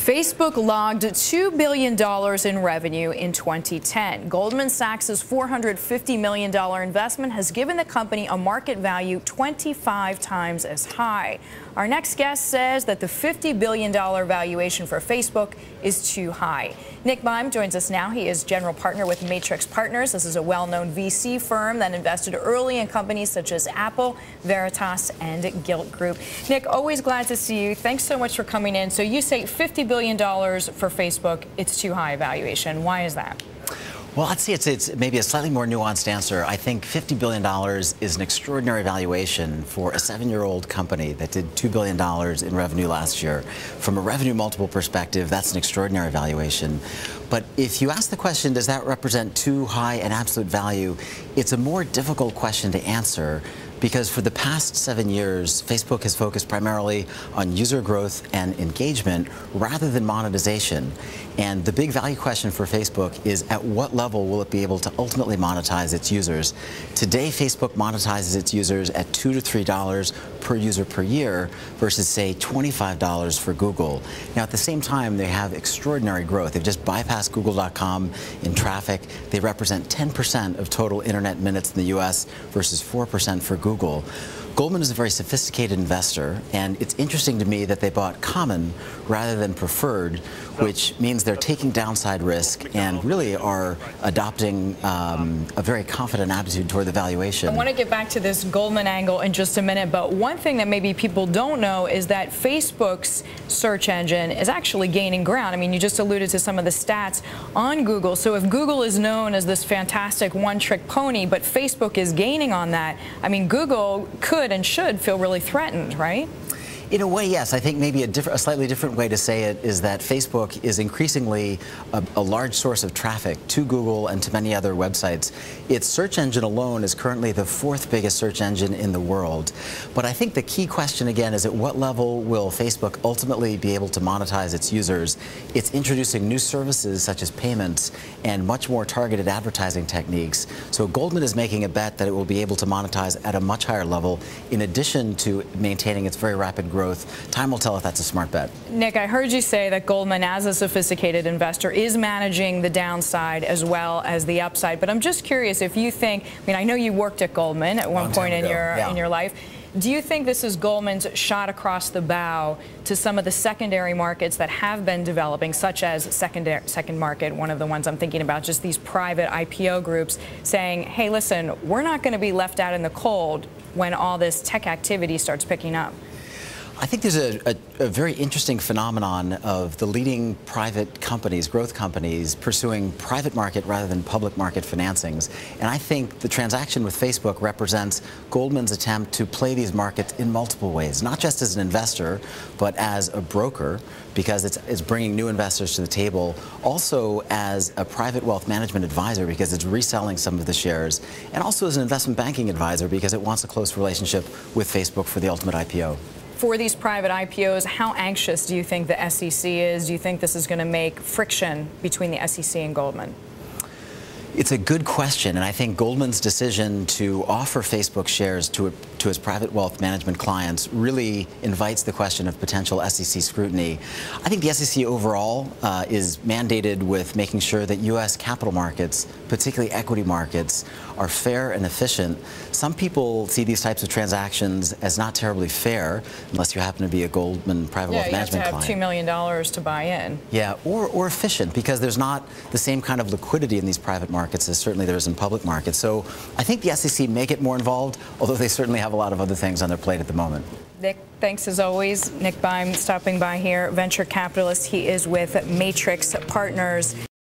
Facebook logged $2 billion in revenue in 2010. Goldman Sachs' $450 million investment has given the company a market value 25 times as high. Our next guest says that the $50 billion valuation for Facebook is too high. Nick Beim joins us now. He is general partner with Matrix Partners. This is a well-known VC firm that invested early in companies such as Apple, Veritas, and Gilt Group. Nick, always glad to see you. Thanks so much for coming in. So you say $50 billion for Facebook. It's too high a valuation. Why is that? Well, I'd say it's maybe a slightly more nuanced answer. I think $50 billion is an extraordinary valuation for a 7-year-old company that did $2 billion in revenue last year. From a revenue multiple perspective, that's an extraordinary valuation. But if you ask the question, does that represent too high an absolute value, it's a more difficult question to answer, because for the past 7 years, Facebook has focused primarily on user growth and engagement rather than monetization. And the big value question for Facebook is, at what level will it be able to ultimately monetize its users? Today, Facebook monetizes its users at $2 to $3 per user per year versus, say, $25 for Google. Now, at the same time, they have extraordinary growth. They've just bypassed Google.com in traffic. They represent 10% of total internet minutes in the US versus 4% for Google. Goldman is a very sophisticated investor, and it's interesting to me that they bought common rather than preferred, which means they're taking downside risk and really are adopting a very confident attitude toward the valuation. I want to get back to this Goldman angle in just a minute, but one thing that maybe people don't know is that Facebook's search engine is actually gaining ground. I mean, you just alluded to some of the stats on Google. So if Google is known as this fantastic one-trick pony, but Facebook is gaining on that, I mean, Google could and should feel really threatened, right? In a way, yes. I think maybe a slightly different way to say it is that Facebook is increasingly a large source of traffic to Google and to many other websites. Its search engine alone is currently the 4th biggest search engine in the world. But I think the key question, again, is at what level will Facebook ultimately be able to monetize its users? It's introducing new services such as payments and much more targeted advertising techniques. So Goldman is making a bet that it will be able to monetize at a much higher level in addition to maintaining its very rapid growth. Time will tell if that's a smart bet. Nick, I heard you say that Goldman, as a sophisticated investor, is managing the downside as well as the upside. But I'm just curious if you think, I mean, I know you worked at Goldman at one point in your life. Do you think this is Goldman's shot across the bow to some of the secondary markets that have been developing, such as Second Market, one of the ones I'm thinking about, just these private IPO groups saying, hey, listen, we're not going to be left out in the cold when all this tech activity starts picking up? I think there's a very interesting phenomenon of the leading private companies, growth companies, pursuing private market rather than public market financings. And I think the transaction with Facebook represents Goldman's attempt to play these markets in multiple ways, not just as an investor, but as a broker, because it's bringing new investors to the table, also as a private wealth management advisor, because it's reselling some of the shares, and also as an investment banking advisor, because it wants a close relationship with Facebook for the ultimate IPO. For these private IPOs, how anxious do you think the SEC is? Do you think this is going to make friction between the SEC and Goldman? It's a good question, and I think Goldman's decision to offer Facebook shares to its private wealth management clients really invites the question of potential SEC scrutiny. I think the SEC overall is mandated with making sure that U.S. capital markets, particularly equity markets, are fair and efficient. Some people see these types of transactions as not terribly fair, unless you happen to be a Goldman private wealth management client. You have to have $2 million to buy in. Yeah, or efficient, because there's not the same kind of liquidity in these private markets as certainly there is in public markets. So I think the SEC may get more involved, although they certainly have a lot of other things on their plate at the moment. Nick, thanks as always. Nick Beim stopping by here, venture capitalist. He is with Matrix Partners.